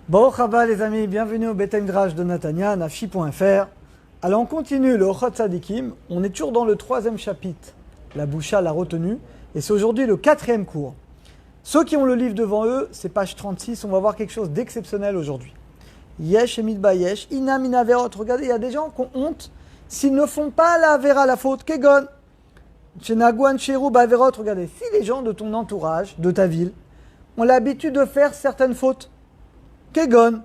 Baruch haba les amis, bienvenue au Beth Midrash de Natania, nafshi.fr. Alors on continue le Ochot Tzadikim, on est toujours dans le 3e chapitre, la boucha, la retenue, et c'est aujourd'hui le 4e cours. Ceux qui ont le livre devant eux, c'est page 36, on va voir quelque chose d'exceptionnel aujourd'hui. Yesh et mitbayesh, inam inaverot, regardez, il y a des gens qui ont honte s'ils ne font pas la vera, la faute, kegon. Chenagwan cheru baverot, regardez, si les gens de ton entourage, de ta ville, ont l'habitude de faire certaines fautes, kegon.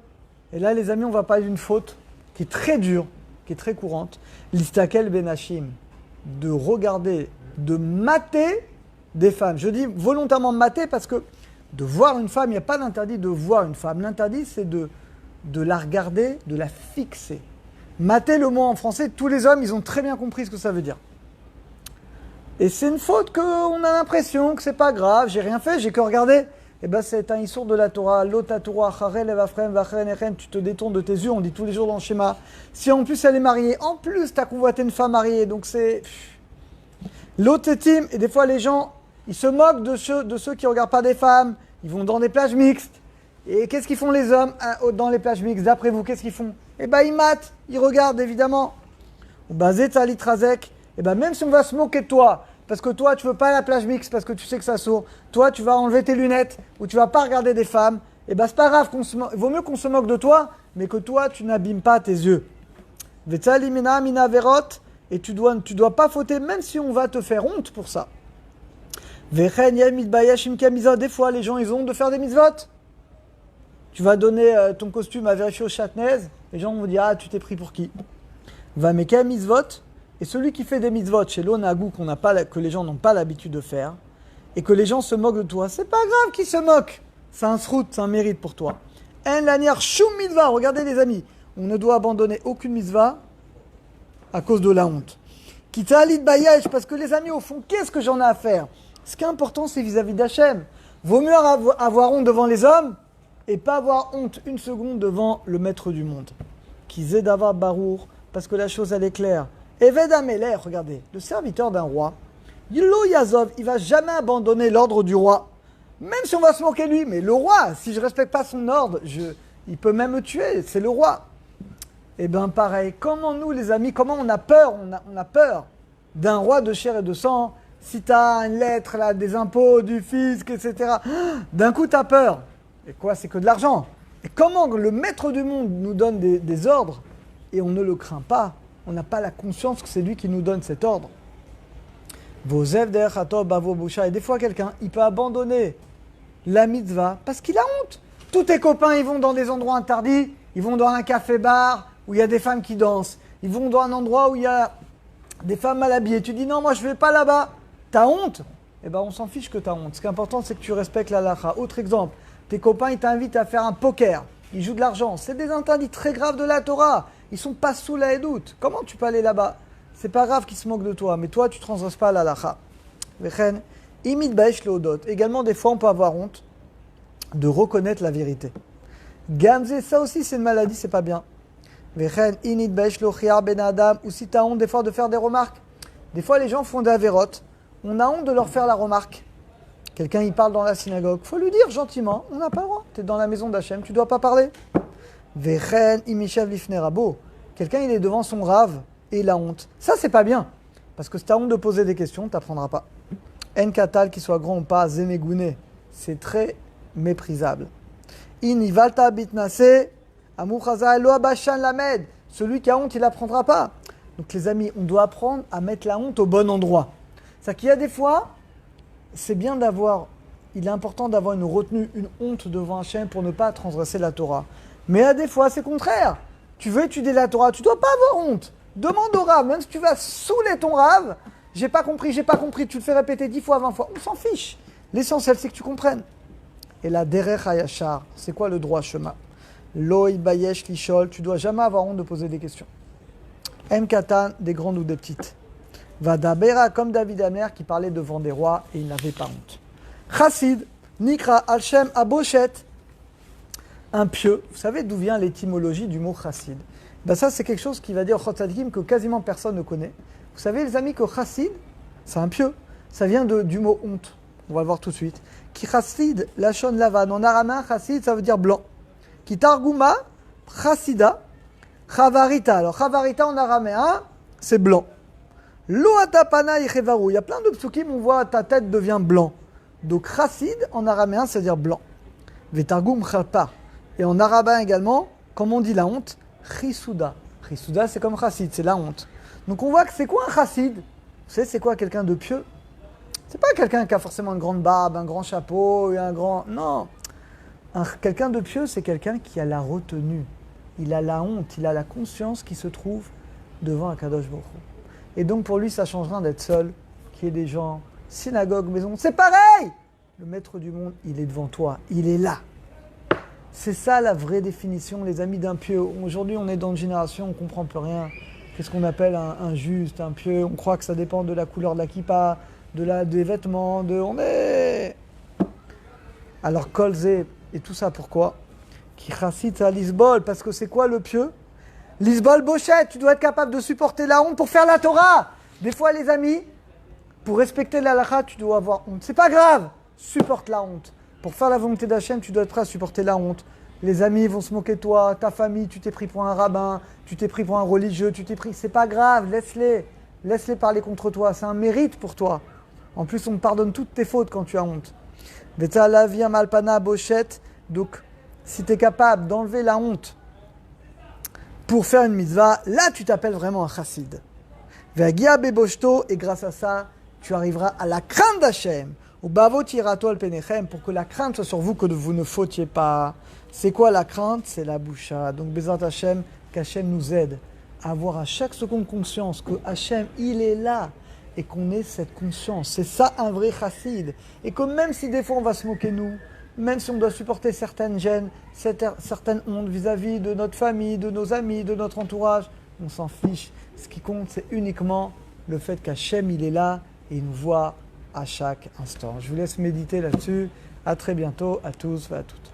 Et là, les amis, on va parler d'une faute qui est très dure, qui est très courante. Listakel benachim, de regarder, de mater des femmes. Je dis volontairement mater parce que de voir une femme, il n'y a pas d'interdit de voir une femme. L'interdit, c'est de la regarder, de la fixer. Mater, le mot en français, tous les hommes, ils ont très bien compris ce que ça veut dire. Et c'est une faute qu'on a l'impression que c'est pas grave, j'ai rien fait, j'ai que regardé. Eh bien, c'est un issour de la Torah. L'ota Torah, charel evafrem, vacheren echen, tu te détournes de tes yeux, on dit tous les jours dans le schéma. Si en plus elle est mariée, en plus tu as convoité une femme mariée, donc c'est. L'otetim, et des fois les gens, ils se moquent de ceux qui ne regardent pas des femmes, ils vont dans des plages mixtes. Et qu'est-ce qu'ils font les hommes dans les plages mixtes? D'après vous, qu'est-ce qu'ils font? Eh bien, ils matent, ils regardent évidemment. Ou basé talitrazek, eh bien, même si on va se moquer de toi, parce que toi, tu veux pas la plage mixte, parce que tu sais que ça sourd, toi, tu vas enlever tes lunettes, ou tu vas pas regarder des femmes, eh bien, c'est pas grave, il vaut mieux qu'on se moque de toi, mais que toi, tu n'abîmes pas tes yeux. Vetsalimina mina verot, et tu dois pas fauter, même si on va te faire honte pour ça. Vechen yel mitbayashim kamizot, des fois, les gens, ils ont honte de faire des mitzvot. Tu vas donner ton costume à vérifier au chatnez, les gens vont dire, ah, tu t'es pris pour qui? Va meka mitzvot. Et celui qui fait des mitzvot chez l'onagou que les gens n'ont pas l'habitude de faire, et que les gens se moquent de toi, c'est pas grave qu'ils se moquent. C'est un srout, c'est un mérite pour toi. En lanière shum mitzvah, regardez les amis, on ne doit abandonner aucune mitzvah à cause de la honte. Kita'alit bayesh, parce que les amis, au fond, qu'est-ce que j'en ai à faire? Ce qui est important, c'est vis-à-vis d'Hachem. Vaut mieux avoir honte devant les hommes, et pas avoir honte une seconde devant le maître du monde. Kizedava barour, parce que la chose, elle est claire. Eved Amelech, regardez, le serviteur d'un roi, Yilo Yazov, il ne va jamais abandonner l'ordre du roi. Même si on va se moquer de lui, mais le roi, si je ne respecte pas son ordre, il peut même me tuer, c'est le roi. Eh bien pareil, comment nous les amis, comment on a peur, on a peur d'un roi de chair et de sang, si tu as une lettre là, des impôts, du fisc, etc. D'un coup tu as peur. Et quoi, c'est que de l'argent. Et comment le maître du monde nous donne des ordres et on ne le craint pas? On n'a pas la conscience que c'est lui qui nous donne cet ordre. Et des fois, quelqu'un, il peut abandonner la mitzvah parce qu'il a honte. Tous tes copains, ils vont dans des endroits interdits, ils vont dans un café-bar où il y a des femmes qui dansent, ils vont dans un endroit où il y a des femmes mal habillées. Tu dis non, moi je ne vais pas là-bas. T'as honte? Eh bien, on s'en fiche que tu as honte. Ce qui est important, c'est que tu respectes la halakha. Autre exemple, tes copains, ils t'invitent à faire un poker. Ils jouent de l'argent. C'est des interdits très graves de la Torah. Ils sont pas sous la doute. Comment tu peux aller là-bas? C'est pas grave qu'ils se moquent de toi, mais toi, tu transgresses pas la halakha. Également, des fois, on peut avoir honte de reconnaître la vérité. Gamze, ça aussi, c'est une maladie, c'est pas bien. Ou si tu as honte, des fois, de faire des remarques. Des fois, les gens font des avérotes. On a honte de leur faire la remarque. Quelqu'un, il parle dans la synagogue. Il faut lui dire gentiment, on n'a pas le droit. Tu es dans la maison d'Hachem, tu ne dois pas parler. Quelqu'un, il est devant son rave et il a honte. Ça, c'est pas bien. Parce que si tu as honte de poser des questions, tu n'apprendras pas. En katal, qu'il soit grand ou pas, zemegouné, c'est très méprisable. Inivalta bitnase, amuchaza elo abashan lamed. Celui qui a honte, il n'apprendra pas. Donc, les amis, on doit apprendre à mettre la honte au bon endroit. C'est-à-dire qu'il y a des fois, c'est bien il est important d'avoir une retenue, une honte devant Hachem pour ne pas transgresser la Torah. Mais à des fois, c'est contraire. Tu veux étudier la Torah, tu ne dois pas avoir honte. Demande au Rav, même si tu vas saouler ton Rav, j'ai pas compris, tu le fais répéter 10 fois, 20 fois, on s'en fiche. L'essentiel, c'est que tu comprennes. Et la derech hayashar, c'est quoi le droit chemin? Lo bayesh lishol, tu ne dois jamais avoir honte de poser des questions. En katan, des grandes ou des petites. Vadabera, comme David Amer qui parlait devant des rois et il n'avait pas honte. Chassid, nikra al-shem aboshet, un pieux. Vous savez d'où vient l'étymologie du mot chassid? Ben ça, c'est quelque chose qui va dire Ochot Tzadikim que quasiment personne ne connaît. Vous savez, les amis, que chassid, c'est un pieux. Ça vient du mot honte. On va le voir tout de suite. Qui chassid, lachon lavan. En araméen, chassid, ça veut dire blanc. Qui targuma, chassida, chavarita. Alors, chavarita en araméen, c'est blanc. Loatapana yechevaru. Il y a plein de psukim, on voit ta tête devient blanc. Donc, chassid en araméen, c'est-à-dire blanc. Vetargum chalpa. Et en arabin également, comme on dit la honte, chisuda. Chisuda, c'est comme chassid, c'est la honte. Donc, on voit que c'est quoi un chassid? Vous savez, c'est quoi quelqu'un de pieux? C'est pas quelqu'un qui a forcément une grande barbe, un grand chapeau, et un grand... Non. Quelqu'un de pieux, c'est quelqu'un qui a la retenue. Il a la honte, il a la conscience qui se trouve devant Akadosh Baruch Hu. Et donc pour lui, ça change rien d'être seul, qu'il y ait des gens, synagogue, maison, c'est pareil. Le maître du monde, il est devant toi, il est là. C'est ça la vraie définition, les amis d'un pieux. Aujourd'hui, on est dans une génération, on ne comprend plus rien. Qu'est-ce qu'on appelle un juste, un pieux? On croit que ça dépend de la couleur de la kippa, des vêtements, on est... Alors, kolzé, et tout ça pourquoi? Qui chassit à l'isbol, parce que c'est quoi le pieux? L'isbol bochette, tu dois être capable de supporter la honte pour faire la Torah. Des fois, les amis, pour respecter la halakha, tu dois avoir honte. C'est pas grave, supporte la honte. Pour faire la volonté d'Hachem, tu dois être prêt à supporter la honte. Les amis vont se moquer de toi, ta famille, tu t'es pris pour un rabbin, tu t'es pris pour un religieux, c'est pas grave, laisse-les parler contre toi, c'est un mérite pour toi. En plus, on te pardonne toutes tes fautes quand tu as honte. Veta la via malpana bochette. Donc, si tu es capable d'enlever la honte pour faire une mitzvah, là, tu t'appelles vraiment un chassid. Ve'agia beboshto, et grâce à ça, tu arriveras à la crainte d'Hachem. Ou bavot yirato al penechem, pour que la crainte soit sur vous, que vous ne fautiez pas. C'est quoi la crainte? C'est la boucha. Donc, Bezat Hachem, qu'Hachem nous aide à avoir à chaque seconde conscience que Hachem, il est là. Et qu'on ait cette conscience. C'est ça un vrai chassid. Et que même si des fois on va se moquer de nous, même si on doit supporter certaines gênes, certaines hontes vis-à-vis de notre famille, de nos amis, de notre entourage, on s'en fiche. Ce qui compte, c'est uniquement le fait qu'Hachem, il est là et il nous voit à chaque instant. Je vous laisse méditer là-dessus. À très bientôt, à tous et à toutes.